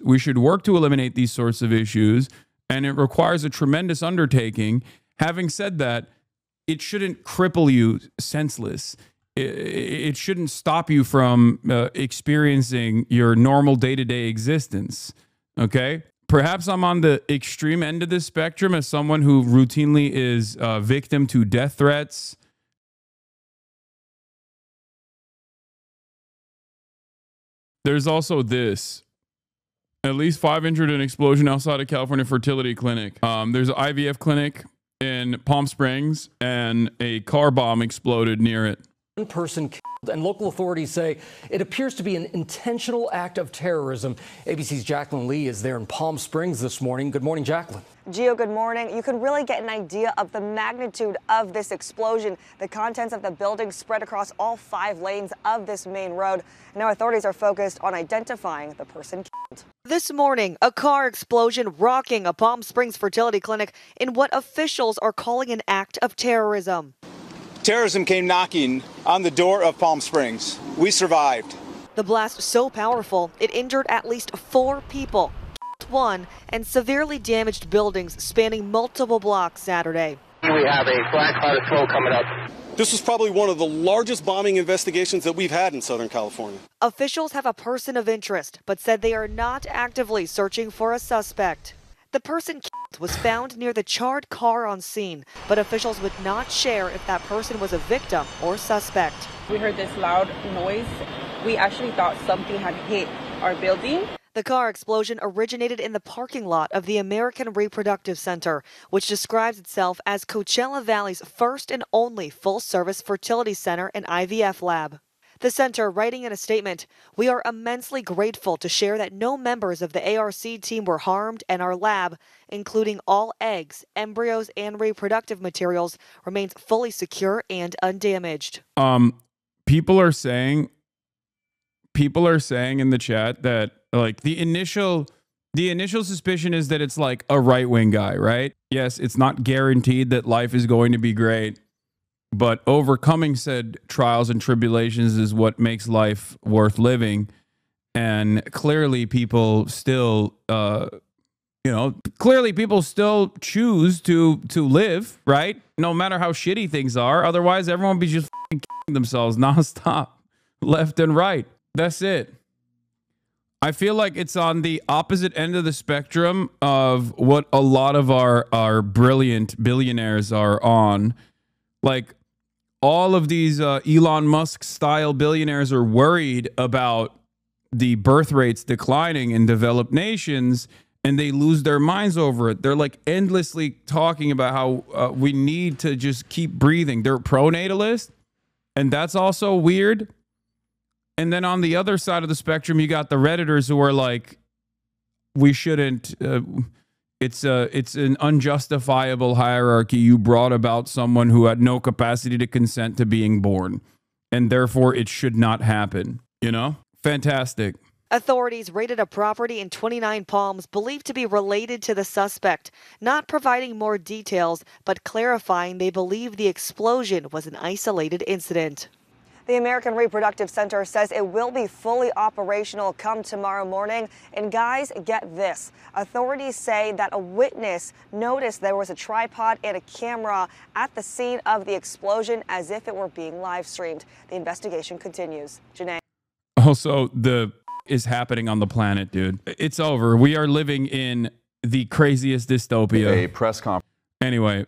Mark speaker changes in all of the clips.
Speaker 1: We should work to eliminate these sorts of issues, and it requires a tremendous undertaking. Having said that, it shouldn't cripple you senseless. It shouldn't stop you from experiencing your normal day-to-day existence, okay? Perhaps I'm on the extreme end of this spectrum as someone who routinely is victim to death threats. There's also this. At least 5 injured in explosion outside of California fertility clinic. There's an IVF clinic in Palm Springs, and a car bomb exploded near it.
Speaker 2: One person killed, and local authorities say it appears to be an intentional act of terrorism. ABC's Jacqueline Lee is there in Palm Springs this morning. Good morning, Jacqueline.
Speaker 3: Gio, good morning. You can really get an idea of the magnitude of this explosion. The contents of the building spread across all 5 lanes of this main road. Now authorities are focused on identifying the person killed.
Speaker 4: This morning, a car explosion rocking a Palm Springs fertility clinic in what officials are calling an act of terrorism.
Speaker 5: Terrorism came knocking on the door of Palm Springs. We survived.
Speaker 4: The blast so powerful, it injured at least 4 people, killed 1, and severely damaged buildings spanning multiple blocks Saturday.
Speaker 6: We have a black cloud of smoke coming up.
Speaker 7: This was probably one of the largest bombing investigations that we've had in Southern California.
Speaker 4: Officials have a person of interest, but said they are not actively searching for a suspect. The person killed was found near the charred car on scene, but officials would not share if that person was a victim or suspect.
Speaker 8: We heard this loud noise. We actually thought something had hit our building.
Speaker 4: The car explosion originated in the parking lot of the American Reproductive Center, which describes itself as Coachella Valley's first and only full-service fertility center and IVF lab. The center, writing in a statement, "We are immensely grateful to share that no members of the ARC team were harmed, and our lab, including all eggs, embryos, and reproductive materials, remains fully secure and undamaged."
Speaker 1: People are saying in the chat that like the initial suspicion is that it's like a right-wing guy, right? Yes, it's not guaranteed that life is going to be great, but overcoming said trials and tribulations is what makes life worth living. And clearly people still, people still choose to live, right? No matter how shitty things are. Otherwise, everyone would be just killing themselves nonstop, left and right. That's it. I feel like it's on the opposite end of the spectrum of what a lot of our brilliant billionaires are on. Like, all of these Elon Musk style billionaires are worried about the birth rates declining in developed nations, and they lose their minds over it. They're like endlessly talking about how we need to just keep breathing. They're pro-natalist, and that's also weird. And then on the other side of the spectrum, you got the Redditors who are like, we shouldn't, it's an unjustifiable hierarchy. You brought about someone who had no capacity to consent to being born, and therefore it should not happen. You know? Fantastic.
Speaker 4: Authorities raided a property in 29 Palms believed to be related to the suspect, not providing more details, but clarifying they believe the explosion was an isolated incident.
Speaker 3: The American Reproductive Center says it will be fully operational come tomorrow morning. And guys, get this. Authorities say that a witness noticed there was a tripod and a camera at the scene of the explosion as if it were being live streamed. The investigation continues. Janae.
Speaker 1: Also, is happening on the planet, dude. It's over. We are living in the craziest dystopia.
Speaker 9: A press conference.
Speaker 1: Anyway,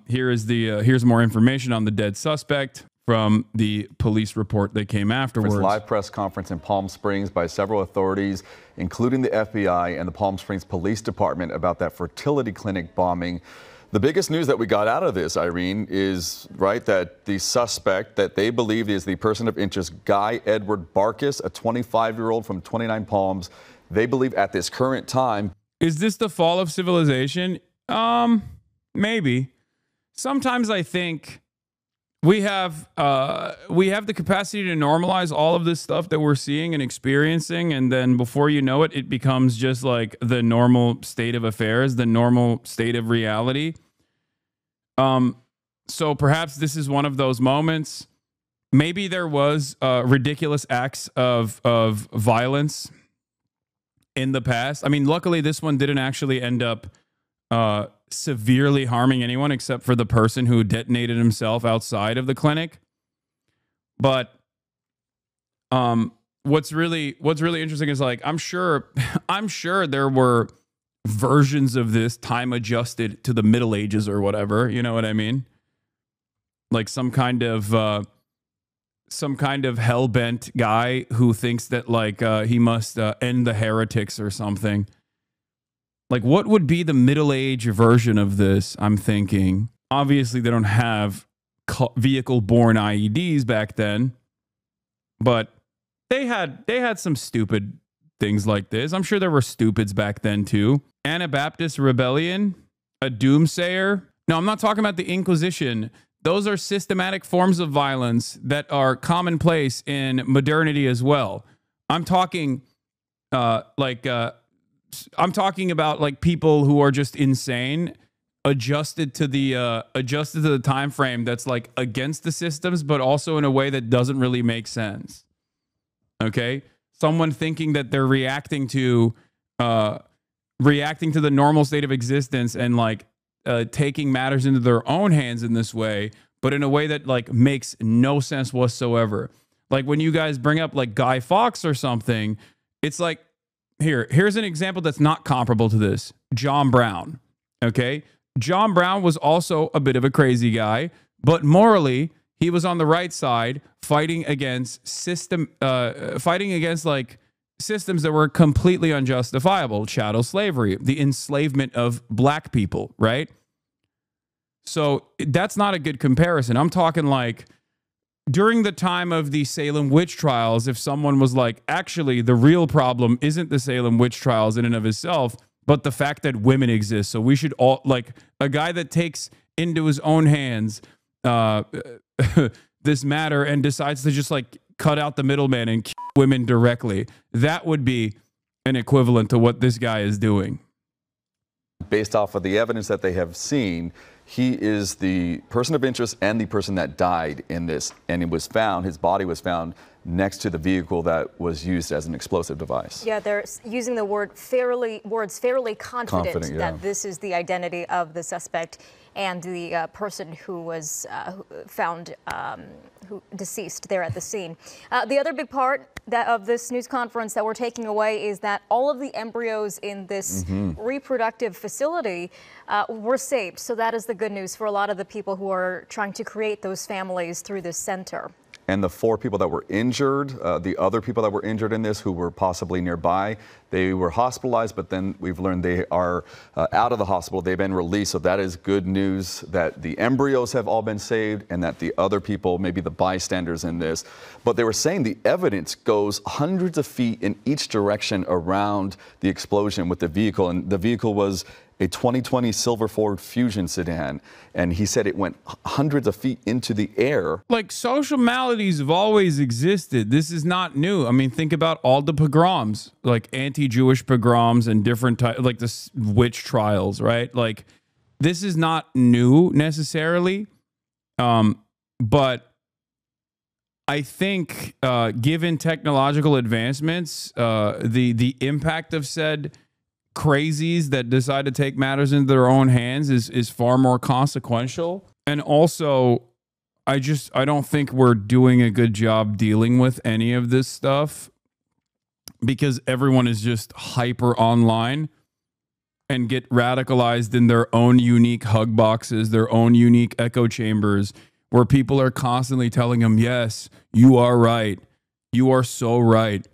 Speaker 1: here's more information on the dead suspect from the police report that came afterwards.
Speaker 9: Live press conference in Palm Springs by several authorities, including the FBI and the Palm Springs Police Department, about that fertility clinic bombing. The biggest news that we got out of this, Irene, is that the suspect that they believe is the person of interest, Guy Edward Barkis, a 25-year-old from 29 Palms, they believe at this current time.
Speaker 1: Is this the fall of civilization? Maybe. Sometimes I think we have the capacity to normalize all of this stuff that we're seeing and experiencing, and then before you know it, it becomes just like the normal state of affairs, the normal state of reality. So perhaps this is one of those moments. Maybe there was ridiculous acts of violence in the past. I mean, luckily this one didn't actually end up severely harming anyone except for the person who detonated himself outside of the clinic. But what's really interesting is, like, I'm sure there were versions of this time adjusted to the Middle Ages or whatever, you know what I mean? Like some kind of hell-bent guy who thinks that, like, he must end the heretics or something. Like, what would be the Middle Age version of this? I'm thinking. Obviously, they don't have vehicle-borne IEDs back then, but they had some stupid things like this. I'm sure there were stupids back then too. Anabaptist rebellion, a doomsayer. No, I'm not talking about the Inquisition. Those are systematic forms of violence that are commonplace in modernity as well. I'm talking I'm talking about, like, people who are just insane, adjusted to the time frame that's, like, against the systems, but also in a way that doesn't really make sense. Okay, someone thinking that they're reacting to the normal state of existence and, like, taking matters into their own hands in this way, but in a way that, like, makes no sense whatsoever. Like when you guys bring up, like, Guy Fawkes or something, it's like, here's an example that's not comparable to this. John Brown. Okay, John Brown was also a bit of a crazy guy, but morally he was on the right side, fighting against like systems that were completely unjustifiable. Chattel slavery, the enslavement of black people, right? So that's not a good comparison. I'm talking like during the time of the Salem witch trials, if someone was like, actually, the real problem isn't the Salem witch trials in and of itself, but the fact that women exist. So we should all, like, a guy that takes into his own hands this matter and decides to just, like, cut out the middleman and kill women directly. That would be an equivalent to what this guy is doing.
Speaker 9: Based off of the evidence that they have seen, he is the person of interest and the person that died in this. And it was found, his body was found next to the vehicle that was used as an explosive device.
Speaker 10: Yeah, they're using the words fairly confident
Speaker 9: yeah.
Speaker 10: that this is the identity of the suspect and the person who was found deceased there at the scene. The other big part of this news conference that we're taking away is that all of the embryos in this reproductive facility were saved. So that is the good news for a lot of the people who are trying to create those families through this center.
Speaker 9: And the 4 people that were injured, the other people that were injured in this who were possibly nearby, they were hospitalized, but then we've learned they are out of the hospital. They've been released. So that is good news that the embryos have all been saved and that the other people, maybe the bystanders in this. But they were saying the evidence goes hundreds of feet in each direction around the explosion with the vehicle. And the vehicle was a 2020 silver Ford Fusion sedan, and he said it went hundreds of feet into the air.
Speaker 1: Like, social maladies have always existed. This is not new. I mean, think about all the pogroms, like anti-Jewish pogroms and different types, like the witch trials, right? Like, this is not new necessarily, but I think given technological advancements, the impact of said crazies that decide to take matters into their own hands is far more consequential. And also, I don't think we're doing a good job dealing with any of this stuff because everyone is just hyper online and get radicalized in their own unique hug boxes, their own unique echo chambers, where people are constantly telling them, yes, you are right. You are so right.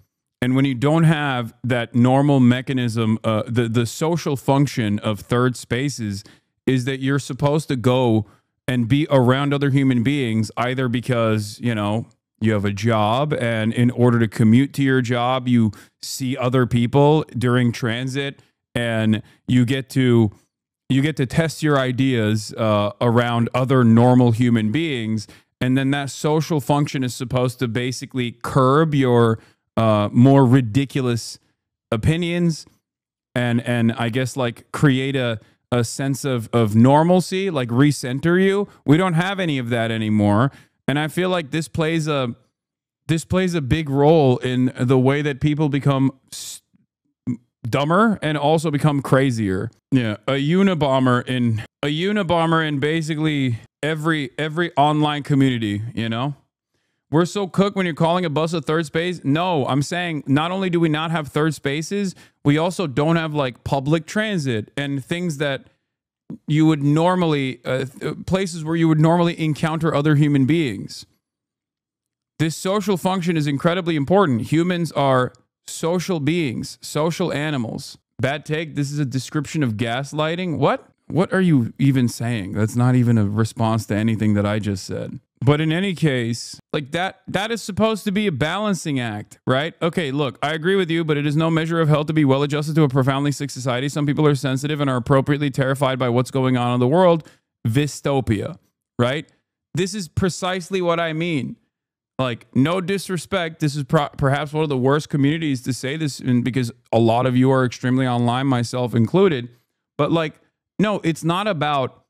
Speaker 1: And when you don't have that normal mechanism, the social function of third spaces is that you're supposed to go and be around other human beings, either because, you know, you have a job and in order to commute to your job, you see other people during transit and you get to test your ideas around other normal human beings. And then that social function is supposed to basically curb your more ridiculous opinions and I guess like create a sense of normalcy, like recenter you. We don't have any of that anymore. And I feel like this plays a big role in the way that people become dumber and also become crazier. Yeah, a Unabomber in basically every online community, you know? We're so cooked when you're calling a bus a third space. No, I'm saying not only do we not have third spaces, we also don't have like public transit and things that you would normally, places where you would normally encounter other human beings. This social function is incredibly important. Humans are social beings, social animals. Bad take. This is a description of gaslighting. What? What are you even saying? That's not even a response to anything that I just said. But in any case, like that is supposed to be a balancing act, right? Okay, look, I agree with you, but it is no measure of health to be well adjusted to a profoundly sick society. Some people are sensitive and are appropriately terrified by what's going on in the world. Dystopia, right? This is precisely what I mean. Like, no disrespect. This is perhaps one of the worst communities to say this in, because a lot of you are extremely online, myself included. But like, no, it's not about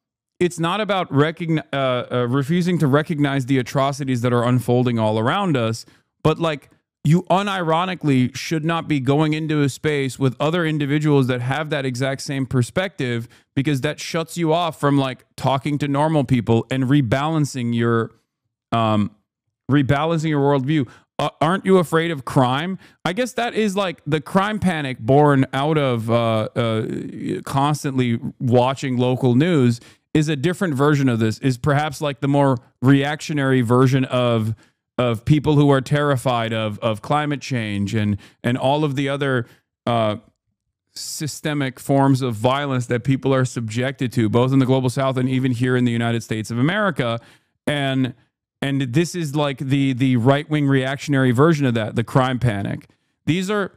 Speaker 1: refusing to recognize the atrocities that are unfolding all around us. But like, you unironically should not be going into a space with other individuals that have that exact same perspective, because that shuts you off from like talking to normal people and rebalancing your worldview. Aren't you afraid of crime? I guess that is like the crime panic born out of constantly watching local news is a different version of this, is perhaps like the more reactionary version of people who are terrified of climate change and all of the other systemic forms of violence that people are subjected to, both in the global south and even here in the United States of America. And this is like the right-wing reactionary version of that, the crime panic. These are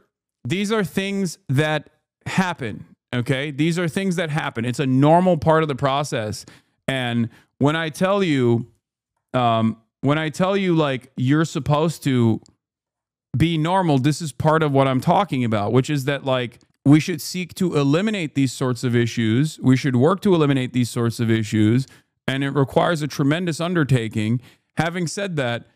Speaker 1: things that happen, okay? These are things that happen. It's a normal part of the process. And when I tell you like you're supposed to be normal, this is part of what I'm talking about, which is that like we should seek to eliminate these sorts of issues. We should work to eliminate these sorts of issues, and it requires a tremendous undertaking. Having said that,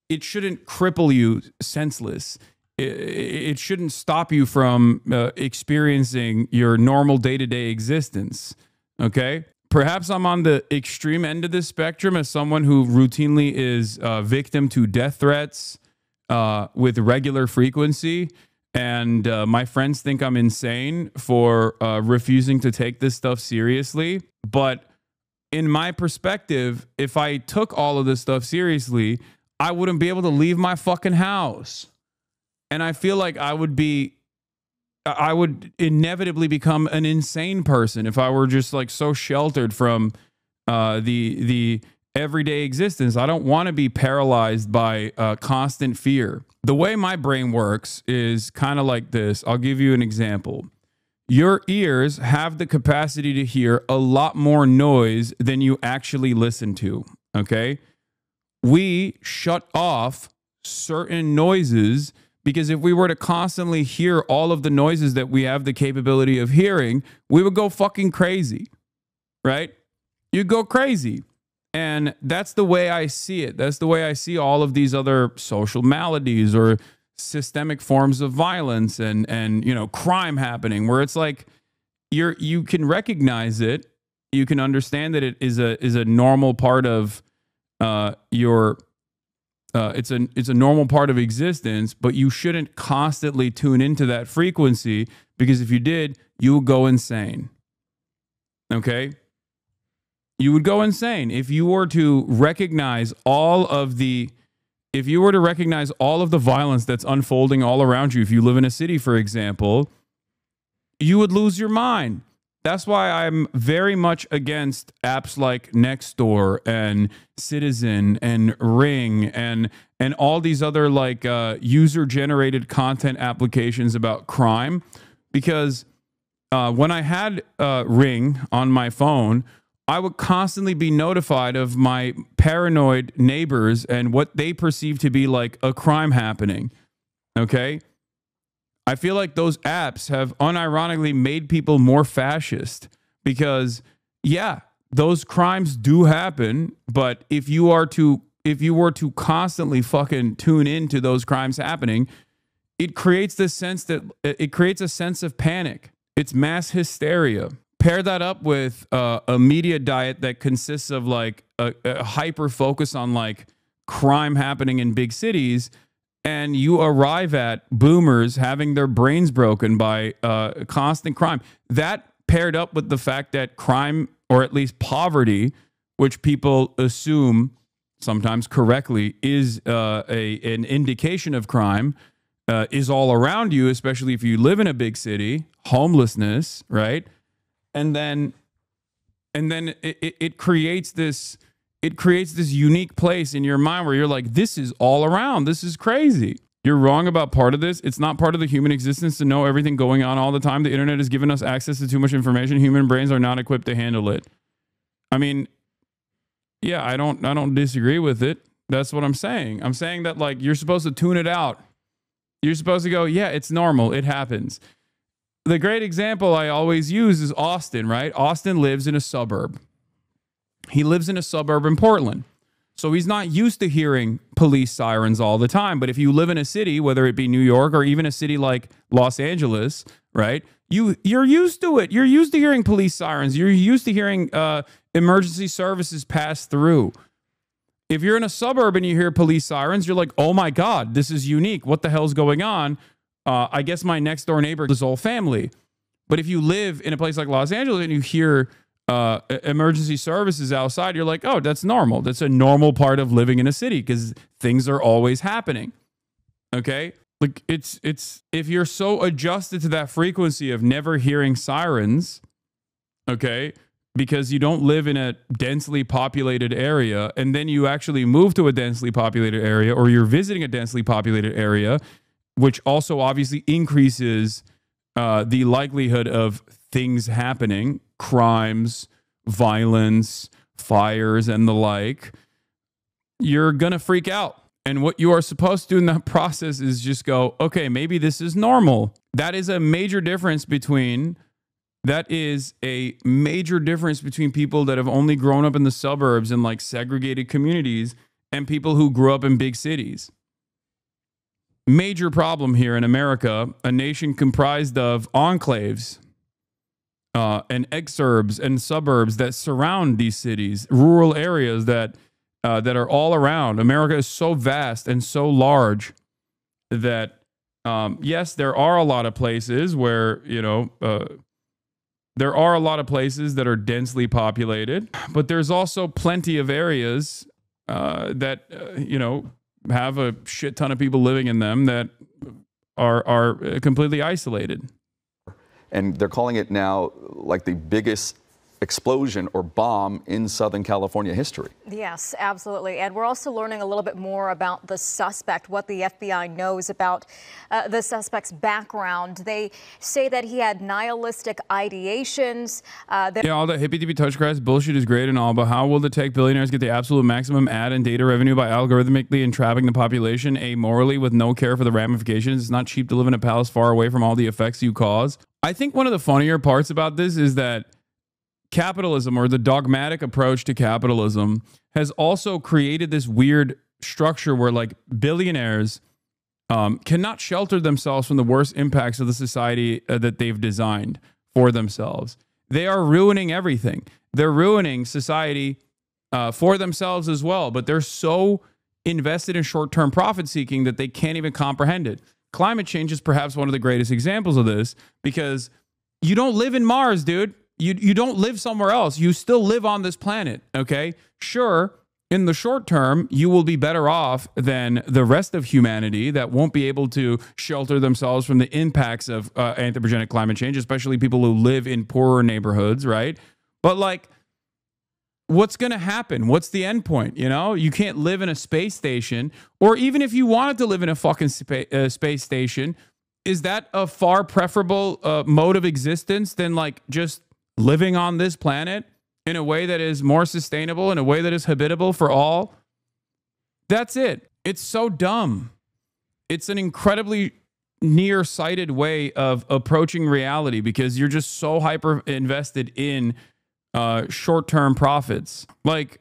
Speaker 1: it shouldn't cripple you senseless. It shouldn't stop you from experiencing your normal day-to-day existence, okay? Perhaps I'm on the extreme end of this spectrum as someone who routinely is victim to death threats with regular frequency, and my friends think I'm insane for refusing to take this stuff seriously. But in my perspective, if I took all of this stuff seriously, I wouldn't be able to leave my fucking house. And I feel like I would inevitably become an insane person if I were just like so sheltered from the everyday existence. I don't want to be paralyzed by constant fear. The way my brain works is kind of like this. I'll give you an example. Your ears have the capacity to hear a lot more noise than you actually listen to, okay? We shut off certain noises because if we were to constantly hear all of the noises that we have the capability of hearing, we would go fucking crazy, right? You'd go crazy. And that's the way I see it. That's the way I see all of these other social maladies or systemic forms of violence and you know, crime happening, where it's like you can recognize it, you can understand that it is a normal part of it's a normal part of existence, but you shouldn't constantly tune into that frequency, because if you did, you would go insane. Okay? You would go insane if you were to recognize all of the violence that's unfolding all around you. If you live in a city, for example, you would lose your mind. That's why I'm very much against apps like Nextdoor and Citizen and Ring and all these other like user-generated content applications about crime. Because when I had Ring on my phone, I would constantly be notified of my paranoid neighbors and what they perceive to be like a crime happening. Okay? I feel like those apps have unironically made people more fascist, because yeah, those crimes do happen, but if you were to constantly fucking tune into those crimes happening, it creates this sense that it creates a sense of panic. It's mass hysteria. Pair that up with a media diet that consists of like a hyper focus on like crime happening in big cities, and you arrive at boomers having their brains broken by constant crime. That paired up with the fact that crime, or at least poverty, which people assume sometimes correctly is an indication of crime, is all around you, especially if you live in a big city. Homelessness, right? And then it creates this unique place in your mind where you're like, this is all around. This is crazy. You're wrong about part of this. It's not part of the human existence to know everything going on all the time. The internet has given us access to too much information. Human brains are not equipped to handle it. I mean, yeah, I don't disagree with it. That's what I'm saying. I'm saying that like you're supposed to tune it out. You're supposed to go, yeah, it's normal. It happens. The great example I always use is Austin, right? Austin lives in a suburb. He lives in a suburb in Portland. So he's not used to hearing police sirens all the time. But if you live in a city, whether it be New York or even a city like Los Angeles, right? You're used to it. You're used to hearing police sirens. You're used to hearing emergency services pass through. If you're in a suburb and you hear police sirens, you're like, oh my God, this is unique. What the hell's going on? I guess my next door neighbor, his whole family. But if you live in a place like Los Angeles and you hear emergency services outside, you're like, oh, that's normal. That's a normal part of living in a city because things are always happening. Okay? Like it's if you're so adjusted to that frequency of never hearing sirens, okay, because you don't live in a densely populated area, and then you actually move to a densely populated area, or you're visiting a densely populated area, which also obviously increases the likelihood of things happening, crimes, violence, fires, and the like, you're going to freak out. And what you are supposed to do in that process is just go, okay, maybe this is normal. That is a major difference between people that have only grown up in the suburbs and like segregated communities and people who grew up in big cities. Major problem here in America, a nation comprised of enclaves and exurbs and suburbs that surround these cities, rural areas that are all around. America is so vast and so large that, yes, there are a lot of places where, there are a lot of places that are densely populated, but there's also plenty of areas that, have a shit ton of people living in them that are completely isolated.
Speaker 9: And they're calling it now like the biggest explosion or bomb in Southern California history.
Speaker 10: Yes, absolutely. And we're also learning a little bit more about the suspect, what the FBI knows about the suspect's background. They say that he had nihilistic ideations.
Speaker 1: All that hippy-dippy touch grass bullshit is great and all, but how will the tech billionaires get the absolute maximum ad and data revenue by algorithmically entrapping the population amorally with no care for the ramifications? It's not cheap to live in a palace far away from all the effects you cause. I think one of the funnier parts about this is that capitalism, or the dogmatic approach to capitalism, has also created this weird structure where like billionaires cannot shelter themselves from the worst impacts of the society that they've designed for themselves. They are ruining everything. They're ruining society for themselves as well, but they're so invested in short-term profit seeking that they can't even comprehend it. Climate change is perhaps one of the greatest examples of this, because you don't live in Mars, dude. You don't live somewhere else. You still live on this planet, okay? Sure, in the short term, you will be better off than the rest of humanity that won't be able to shelter themselves from the impacts of anthropogenic climate change, especially people who live in poorer neighborhoods, right? But like, what's going to happen? What's the end point? You can't live in a space station, or even if you wanted to live in a fucking space station, is that a far preferable mode of existence than like just living on this planet in a way that is more sustainable, in a way that is habitable for all? That's it. It's so dumb. It's an incredibly nearsighted way of approaching reality because you're just so hyper invested in short-term profits. Like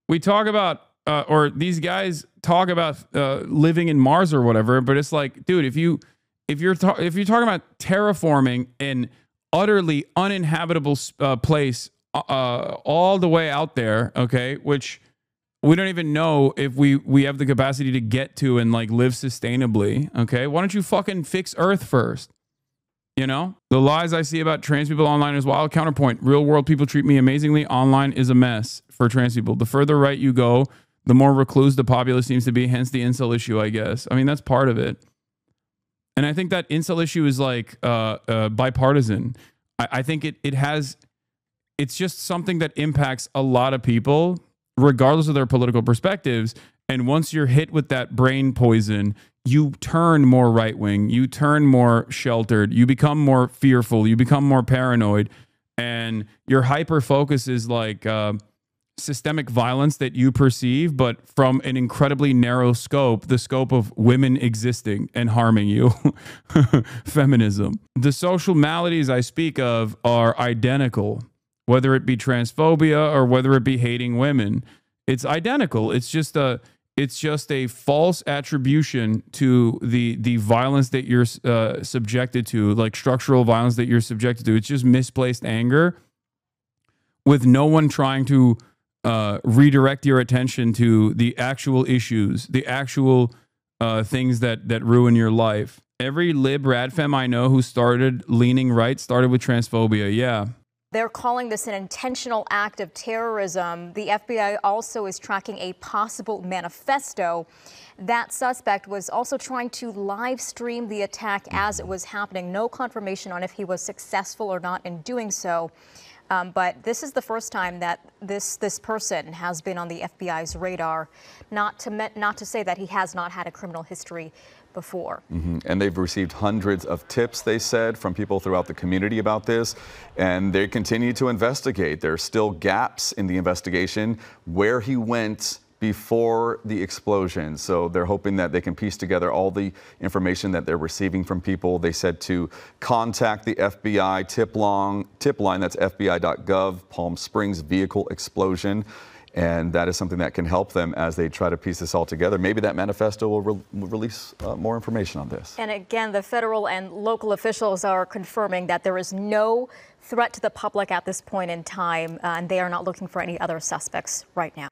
Speaker 1: we talk about, or these guys talk about living in Mars or whatever, but it's like, dude, if you if you're talking about terraforming an utterly uninhabitable place all the way out there, okay, which we don't even know if we have the capacity to get to and like live sustainably, okay? Why don't you fucking fix Earth first? You know, the lies I see about trans people online is wild. Counterpoint: real world people treat me amazingly. Online is a mess for trans people. The further right you go, the more recluse the populace seems to be. Hence the incel issue, I guess. I mean, that's part of it. And I think that incel issue is like bipartisan. I think it's just something that impacts a lot of people, regardless of their political perspectives. And once you're hit with that brain poison, you turn more right-wing, you turn more sheltered, you become more fearful, you become more paranoid, and your hyper-focus is like systemic violence that you perceive, but from an incredibly narrow scope, the scope of women existing and harming you. Feminism. The social maladies I speak of are identical, whether it be transphobia or whether it be hating women. It's identical. It's just a false attribution to the violence that you're subjected to, like structural violence that you're subjected to. It's just misplaced anger with no one trying to redirect your attention to the actual issues, the actual things that ruin your life. Every lib radfem I know who started leaning right started with transphobia. Yeah.
Speaker 10: They're calling this an intentional act of terrorism. The FBI also is tracking a possible manifesto. That suspect was also trying to live stream the attack as it was happening. No confirmation on if he was successful or not in doing so. But this is the first time that this person has been on the FBI's radar. Not to say that he has not had a criminal history before.
Speaker 9: And they've received hundreds of tips, they said, from people throughout the community about this, and they continue to investigate. There's still gaps in the investigation where he went before the explosion. So they're hoping that they can piece together all the information that they're receiving from people. They said to contact the FBI tip line, that's FBI.gov, Palm Springs vehicle explosion. And that is something that can help them as they try to piece this all together. Maybe that manifesto will release more information on this.
Speaker 10: And again, the federal and local officials are confirming that there is no threat to the public at this point in time, and they are not looking for any other suspects right now.